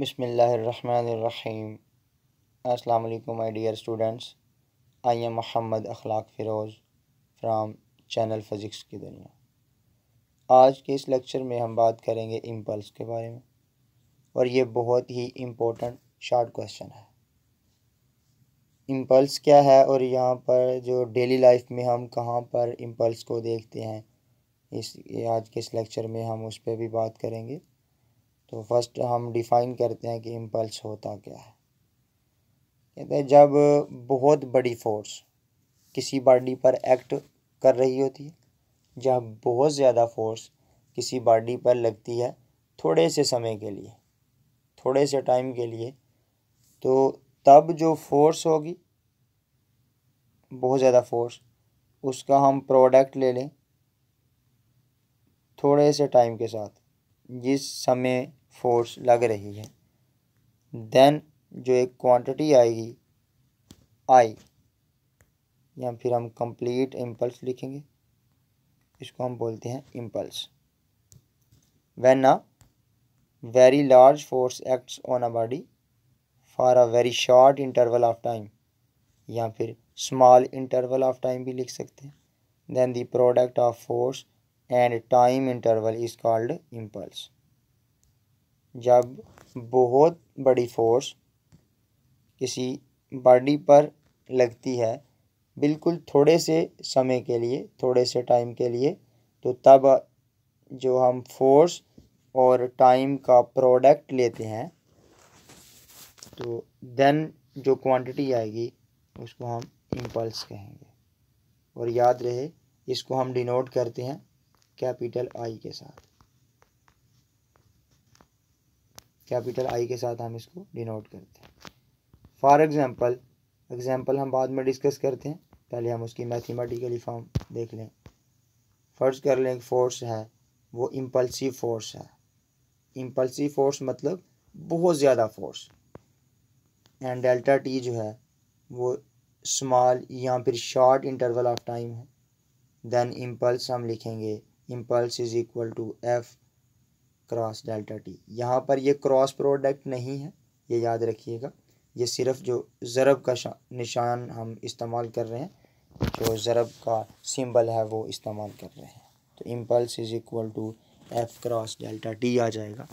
बिस्मिल्लाहिर्रहमानिर्रहीम। अस्सलाम वालेकुम my dear students. I am Mohammad Akhlaq Firoz from channel physics की दुनिया। आज के इस लेक्चर में हम बात करेंगे इम्पल्स के बारे में, और ये बहुत ही इम्पोर्टेंट शॉर्ट क्वेश्चन है। इम्पल्स क्या है और यहाँ पर जो डेली लाइफ में हम कहाँ पर इम्पल्स को देखते हैं, आज के इस लेक्चर में हम उस पर भी बात करेंगे। तो फर्स्ट हम डिफ़ाइन करते हैं कि इम्पल्स होता क्या है। कहते हैं जब बहुत बड़ी फोर्स किसी बॉडी पर एक्ट कर रही होती है, जब बहुत ज़्यादा फोर्स किसी बॉडी पर लगती है थोड़े से समय के लिए, थोड़े से टाइम के लिए, तो तब जो फोर्स होगी, बहुत ज़्यादा फोर्स, उसका हम प्रोडक्ट ले लें थोड़े से टाइम के साथ जिस समय फोर्स लग रही है, देन जो एक क्वांटिटी आएगी आई, या फिर हम कंप्लीट इम्पल्स लिखेंगे, इसको हम बोलते हैं impulse. When a very large force acts on a body for a very short interval of time, या फिर स्मॉल इंटरवल ऑफ टाइम भी लिख सकते हैं, then the product of force and time interval is called impulse. जब बहुत बड़ी force किसी बॉडी पर लगती है बिल्कुल थोड़े से समय के लिए, थोड़े से टाइम के लिए, तो तब जो हम फोर्स और टाइम का प्रोडक्ट लेते हैं, तो देन जो क्वांटिटी आएगी उसको हम इम्पल्स कहेंगे। और याद रहे, इसको हम डिनोट करते हैं कैपिटल आई के साथ। कैपिटल आई के साथ हम इसको डिनोट करते हैं। फॉर एग्जाम्पल हम बाद में डिस्कस करते हैं, पहले हम उसकी मैथमेटिकली फॉर्म देख लें। फर्ज कर लें फोर्स है वो इम्पल्सिव फोर्स है। इम्पल्सिव फोर्स मतलब बहुत ज़्यादा फोर्स, एंड डेल्टा टी जो है वो स्मॉल या फिर शॉर्ट इंटरवल ऑफ टाइम है। देन इम्पल्स हम लिखेंगे impulse is equal to F cross delta T. यहाँ पर ये क्रॉस प्रोडक्ट नहीं है, ये याद रखिएगा, ये सिर्फ जो ज़रब का निशान हम इस्तेमाल कर रहे हैं, जो ज़रब का सिंबल है वो इस्तेमाल कर रहे हैं। तो impulse is equal to F cross delta T आ जाएगा।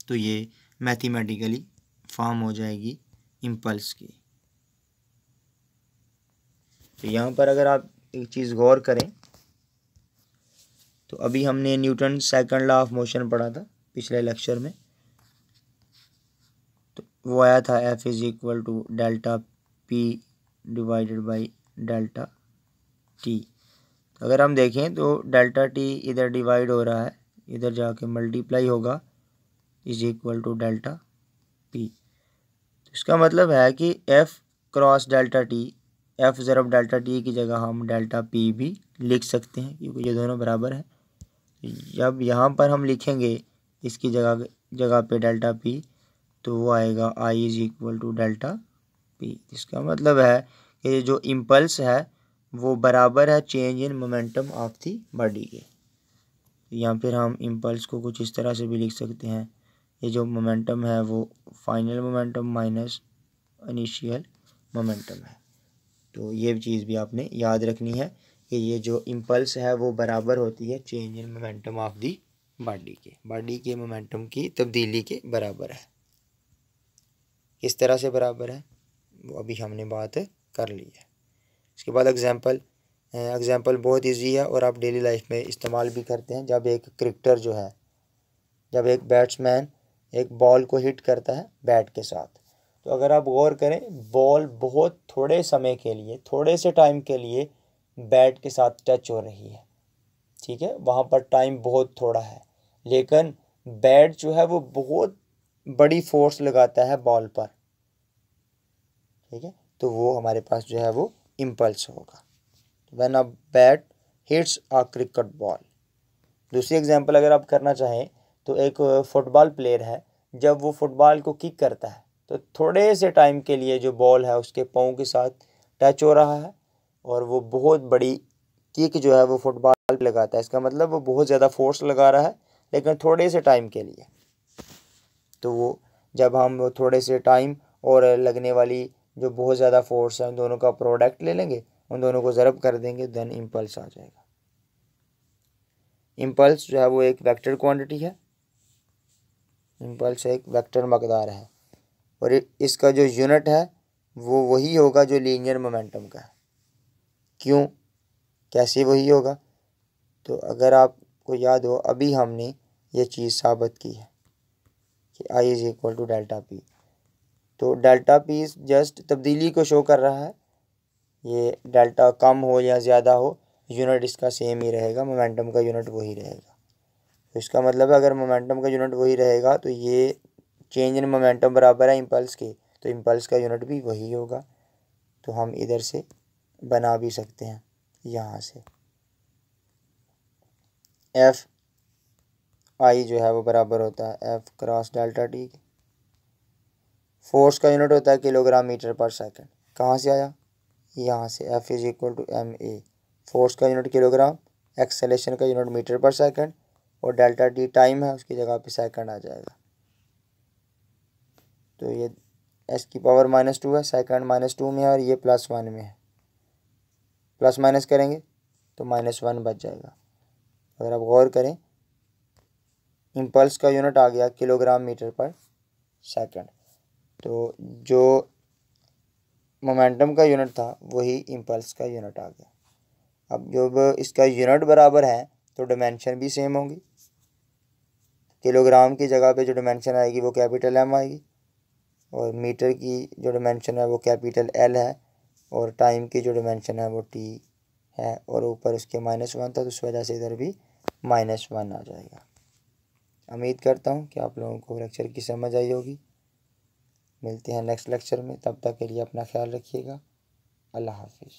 तो ये मैथमेटिकली फॉर्म हो जाएगी इम्पल्स की। तो यहाँ पर अगर आप एक चीज़ गौर करें, तो अभी हमने Newton second law of motion पढ़ा था पिछले लेक्चर में, तो वो आया था F is equal to delta P divided by delta T. तो अगर हम देखें तो डेल्टा टी इधर डिवाइड हो रहा है, इधर जाके मल्टीप्लाई होगा, is equal to delta P. तो इसका मतलब है कि F cross delta T, F ज़रब डेल्टा टी की जगह हम डेल्टा पी भी लिख सकते हैं, क्योंकि ये दोनों बराबर हैं। जब यहाँ पर हम लिखेंगे इसकी जगह पे डेल्टा पी, तो वो आएगा I is equal to delta P. इसका मतलब है कि जो इम्पल्स है वो बराबर है change in momentum of the body के। यहाँ फिर हम इम्पल्स को कुछ इस तरह से भी लिख सकते हैं, ये जो मोमेंटम है वो final momentum minus initial momentum है। तो ये चीज़ भी आपने याद रखनी है कि ये जो इम्पल्स है वो बराबर होती है change in momentum of the body के मोमेंटम की तब्दीली के बराबर है। किस तरह से बराबर है वो अभी हमने बात कर ली है। इसके बाद एग्जाम्पल बहुत इजी है और आप डेली लाइफ में इस्तेमाल भी करते हैं। जब एक क्रिकेटर जो है, जब एक बैट्समैन एक बॉल को हिट करता है बैट के साथ, तो अगर आप गौर करें, बॉल बहुत थोड़े समय के लिए, थोड़े से टाइम के लिए बैट के साथ टच हो रही है, ठीक है, वहाँ पर टाइम बहुत थोड़ा है, लेकिन बैट जो है वो बहुत बड़ी फोर्स लगाता है बॉल पर, ठीक है, तो वो हमारे पास जो है वो इम्पल्स होगा। When a bat hits a cricket ball. दूसरी एग्जांपल अगर आप करना चाहें, तो एक फुटबॉल प्लेयर है, जब वो फुटबॉल को किक करता है तो थोड़े से टाइम के लिए जो बॉल है उसके पाँव के साथ टच हो रहा है, और वो बहुत बड़ी किक जो है वो फुटबॉल लगाता है। इसका मतलब वो बहुत ज़्यादा फोर्स लगा रहा है, लेकिन थोड़े से टाइम के लिए। तो वो जब हम थोड़े से टाइम और लगने वाली जो बहुत ज़्यादा फोर्स है उन दोनों का प्रोडक्ट ले लेंगे, उन दोनों को ज़रब कर देंगे, देन इम्पल्स आ जाएगा। इम्पल्स जो है वो एक वेक्टर क्वांटिटी है, इम्पल्स एक वेक्टर मकदार है, और इसका जो यूनिट है वो वही होगा जो लीनियर मोमेंटम का है। क्यों, कैसे वही होगा? तो अगर आपको याद हो अभी हमने ये चीज़ साबित की है कि I is equal to delta P. तो डेल्टा पी जस्ट तब्दीली को शो कर रहा है, ये डेल्टा कम हो या ज़्यादा हो यूनिट इसका सेम ही रहेगा, मोमेंटम का यूनिट वही रहेगा। तो इसका मतलब है अगर मोमेंटम का यूनिट वही रहेगा तो ये चेंज इन मोमेंटम बराबर है इम्पल्स के, तो इम्पल्स का यूनिट भी वही होगा। तो हम इधर से बना भी सकते हैं, यहाँ से एफ आई जो है वो बराबर होता है एफ क्रॉस डेल्टा टी के। फोर्स का यूनिट होता है किलोग्राम मीटर पर सेकंड। कहाँ से आया? यहाँ से F is equal to M A, force का यूनिट किलोग्राम, एक्सेलेरेशन का यूनिट मीटर पर सेकंड, और डेल्टा टी टाइम है उसकी जगह पे सेकंड आ जाएगा। तो ये एस की पावर -2 है, सेकंड -2 में है और ये +1 में है, प्लस माइनस करेंगे तो -1 बच जाएगा। अगर आप गौर करें इम्पल्स का यूनिट आ गया किलोग्राम मीटर पर सेकंड, तो जो मोमेंटम का यूनिट था वही इम्पल्स का यूनिट आ गया। अब जब इसका यूनिट बराबर है तो डिमेंशन भी सेम होंगी। किलोग्राम की जगह पे जो डिमेंशन आएगी वो कैपिटल एम आएगी, और मीटर की जो डिमेंशन है वो कैपिटल एल है, और टाइम की जो डिमेंशन है वो टी है, और ऊपर उसके -1 था तो उस वजह से इधर भी -1 आ जाएगा। उम्मीद करता हूँ कि आप लोगों को लेक्चर की समझ आई होगी। मिलते हैं नेक्स्ट लेक्चर में, तब तक के लिए अपना ख्याल रखिएगा। अल्लाह हाफिज़।